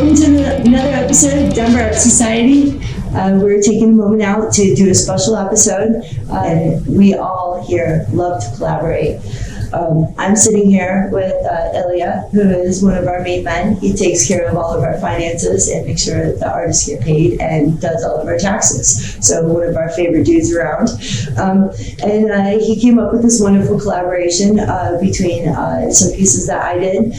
Welcome to another episode of Denver Art Society. We're taking a moment out to do a special episode, and we all here love to collaborate. I'm sitting here with Ilya, who is one of our main men. He takes care of all of our finances and makes sure that the artists get paid and does all of our taxes. So one of our favorite dudes around. And he came up with this wonderful collaboration between some pieces that I did,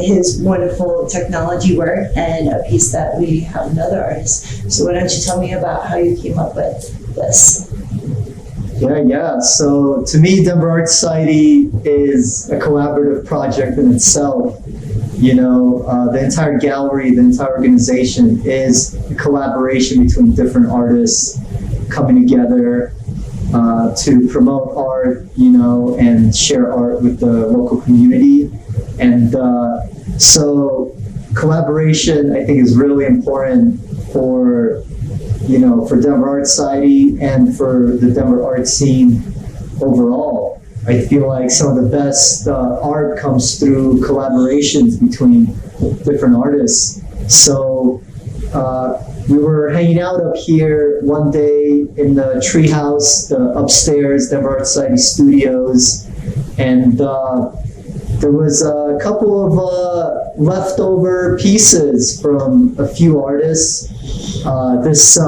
his wonderful technology work, and a piece that we have another artist. So why don't you tell me about how you came up with this? Yeah. So to me, Denver Art Society is a collaborative project in itself. You know, the entire gallery, the entire organization is a collaboration between different artists coming together to promote art, you know, and share art with the local community. And so collaboration, I think, is really important for Denver Art Society and for the Denver art scene overall. I feel like some of the best art comes through collaborations between different artists. So we were hanging out up here one day in the treehouse, the upstairs Denver Art Society studios, and there was a couple of leftover pieces from a few artists. This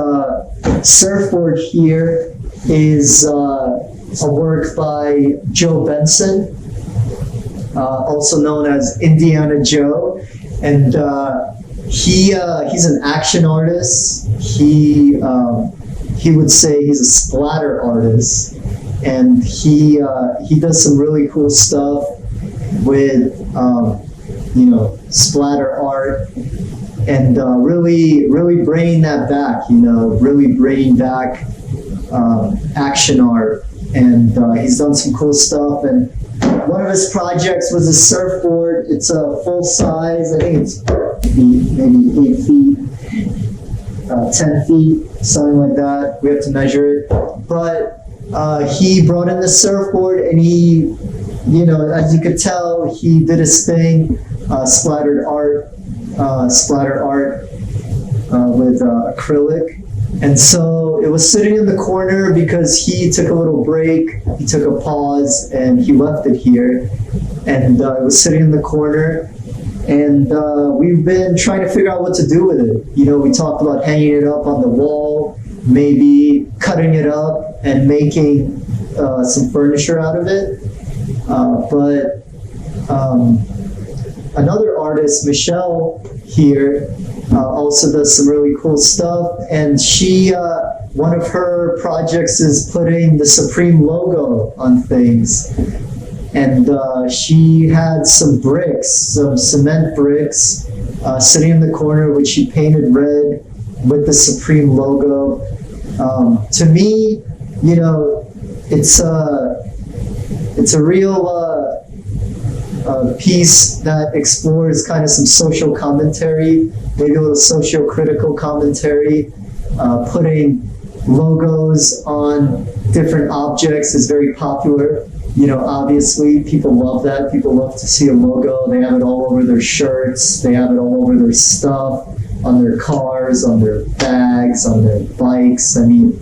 surfboard here is a work by Joe Benson, also known as Indiana Joe, and he's an action artist. He would say he's a splatter artist, and he does some really cool stuff with splatter art, and really bringing that back, really bringing back action art. And he's done some cool stuff. And one of his projects was a surfboard. It's a full size. I think it's maybe 8 feet, 10 feet, something like that. We have to measure it. But he brought in the surfboard, and he, as you could tell, he did his thing, splatter art with acrylic. And so it was sitting in the corner because he took a little break, he took a pause, and he left it here. And it was sitting in the corner, and we've been trying to figure out what to do with it. We talked about hanging it up on the wall, maybe cutting it up and making some furniture out of it. But another artist, Michelle here, also does some really cool stuff, and she, one of her projects is putting the Supreme logo on things, and she had some bricks, some cement bricks, sitting in the corner, which she painted red with the Supreme logo. To me, it's a real piece that explores kind of some social commentary, maybe a little socio-critical commentary. Putting logos on different objects is very popular. Obviously, people love that. People love to see a logo. They have it all over their shirts. They have it all over their stuff, on their cars, on their bags, on their bikes. I mean,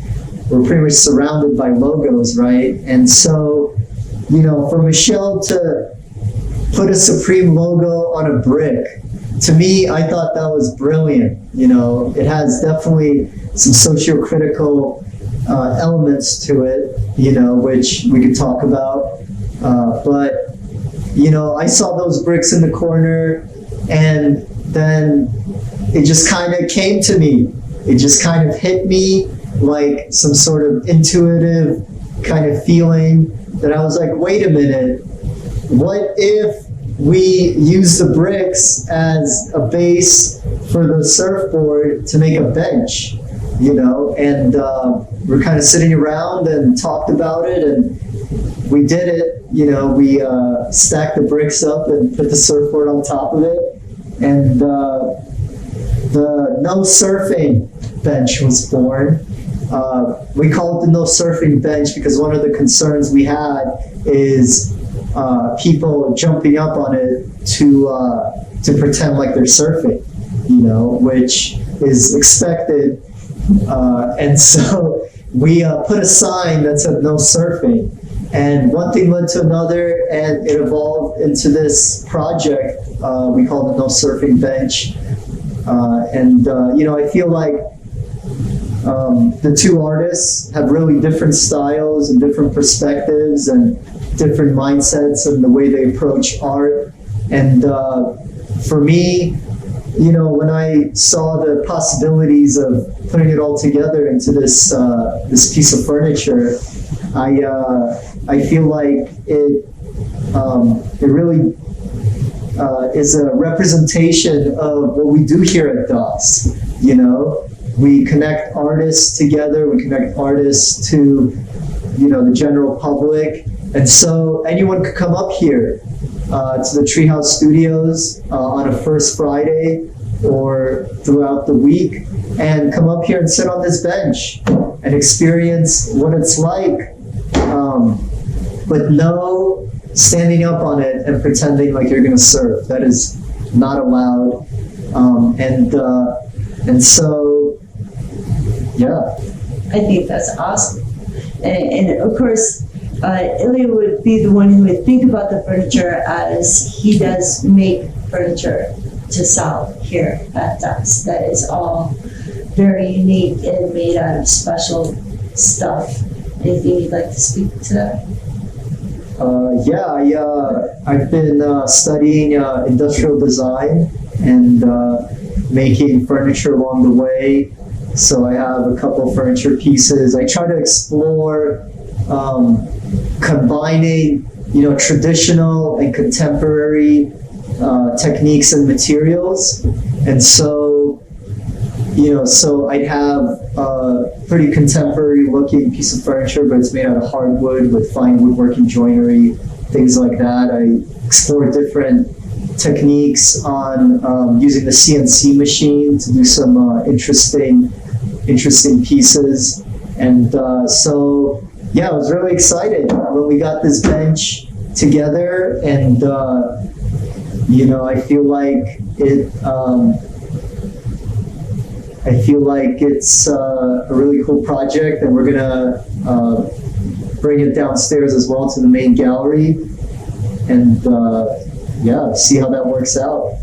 we're pretty much surrounded by logos, right? And so, for Michelle to put a Supreme logo on a brick, to me, I thought that was brilliant. It has definitely some socio-critical elements to it, which we could talk about. But I saw those bricks in the corner, and then it just kind of came to me. It just kind of hit me like some sort of intuitive kind of feeling that I was like, wait a minute, what if we use the bricks as a base for the surfboard to make a bench, and we're kind of sitting around and talked about it, and we did it. We stacked the bricks up and put the surfboard on top of it, and the no surfing bench was born. We call it the no surfing bench because one of the concerns we had is people jumping up on it to pretend like they're surfing, which is expected. And so we put a sign that said no surfing. And one thing led to another, and it evolved into this project we call the No Surfing Bench. I feel like the two artists have really different styles and different perspectives and different mindsets and the way they approach art. And for me, when I saw the possibilities of putting it all together into this piece of furniture, I feel like it really is a representation of what we do here at DOS. We connect artists together. We connect artists to the general public, and so anyone could come up here to the Treehouse Studios on a first Friday or throughout the week, and come up here and sit on this bench and experience what it's like, but no standing up on it and pretending like you're going to surf. That is not allowed. And so, yeah. I think that's awesome. And of course, Ilya would be the one who would think about the furniture as he does make furniture to sell here at DOS. That is all very unique and made out of special stuff. Anything you'd like to speak to that? I've been studying industrial design and making furniture along the way. So I have a couple furniture pieces. I try to explore combining, traditional and contemporary techniques and materials. And so, so I'd have a pretty contemporary looking piece of furniture, but it's made out of hardwood with fine woodworking joinery, things like that. I explore different techniques on using the CNC machine to do some interesting pieces. And so, I was really excited when we got this bench together, and I feel like it's a really cool project, and we're gonna bring it downstairs as well to the main gallery, and see how that works out.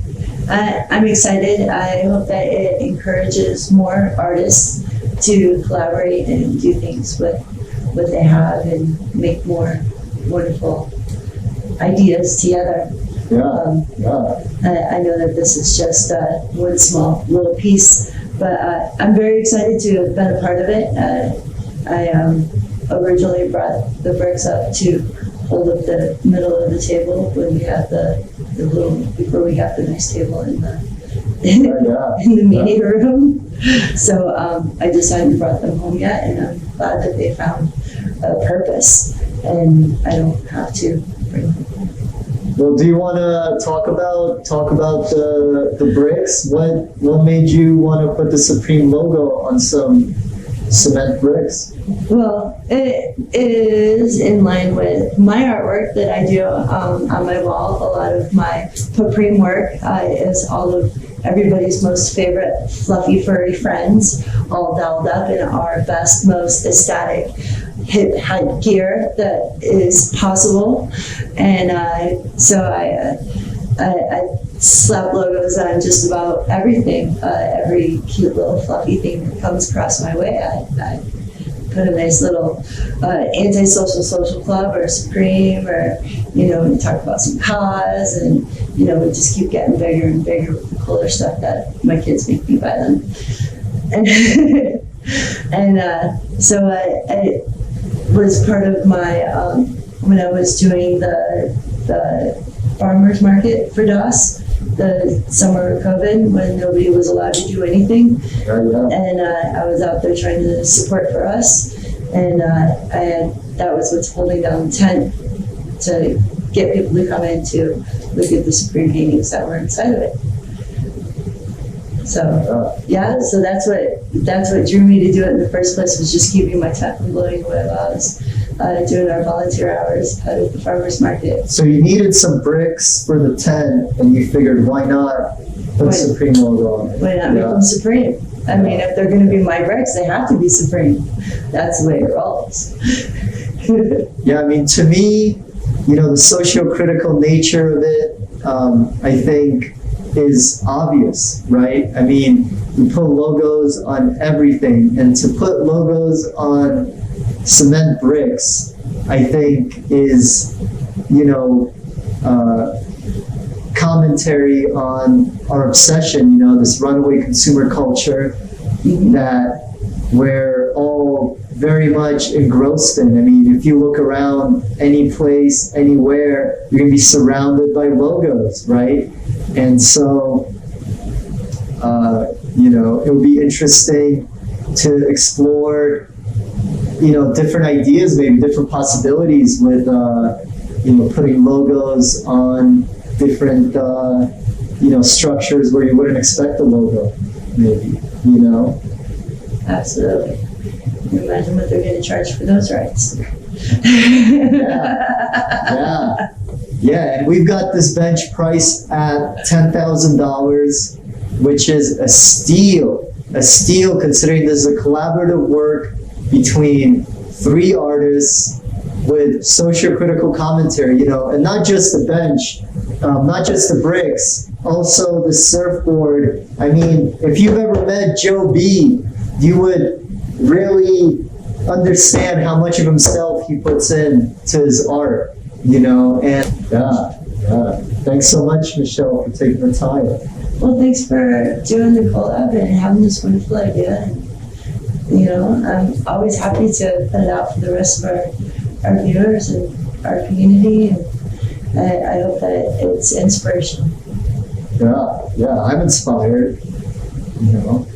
I'm excited. I hope that it encourages more artists to collaborate and do things with what they have and make more wonderful ideas together. I know that this is just one small little piece, but I'm very excited to have been a part of it. I originally brought the bricks up to hold up the middle of the table when we had before we got the nice table in the meeting room. So I decided to bring them home yet, and I'm glad that they found a purpose, and I don't have to bring them home. Well, do you want to talk about the bricks? What made you want to put the Supreme logo on some cement bricks? Well, it is in line with my artwork that I do on my wall. A lot of my Supreme work is all of everybody's most favorite fluffy furry friends, all dolled up in our best, most aesthetic hip gear that is possible. And so I slap logos on just about everything. Every cute little fluffy thing that comes across my way, I put a nice little anti-social social club or Supreme, or we talk about some cause, and we just keep getting bigger and bigger with the cooler stuff that my kids make me buy them. So I was part of my when I was doing the farmers market for DOS, the summer of COVID, when nobody was allowed to do anything. And I was out there trying to support for us, and that was what's holding down the tent to get people to come in to look at the Supreme paintings that were inside of it. So so that's what drew me to do it in the first place, was just keeping my tent from blowing away while I was doing our volunteer hours at the farmers market. So you needed some bricks for the tent, and you figured, why not Put Supreme logo on it. Why not make them Supreme? I mean, if they're going to be my bricks, they have to be Supreme. That's the way it rolls. Yeah, I mean, to me, you know, the socio-critical nature of it, I think, is obvious, right? I mean, we put logos on everything, and to put logos on cement bricks, I think, is, you know, commentary on our obsession, you know, this runaway consumer culture that we're all very much engrossed in. I mean, if you look around any place, anywhere, you're going to be surrounded by logos, right? And so, you know, it would be interesting to explore, you know, different ideas, maybe different possibilities with, you know, putting logos on different, you know, structures where you wouldn't expect a logo, maybe, you know? Absolutely. Can you imagine what they're going to charge for those rights? Yeah, and we've got this bench priced at $10,000, which is a steal considering this is a collaborative work between 3 artists with socio-critical commentary, you know, and not just the bench, not just the bricks, also the surfboard. I mean, if you've ever met Joe B, you would really understand how much of himself he puts in to his art, you know, and yeah. Thanks so much, Michelle, for taking the time. Well, thanks for doing the collab and having this wonderful idea. And, you know, I'm always happy to put it out for the rest of our viewers and our community, and I hope that it's inspirational. Yeah, I'm inspired, you know.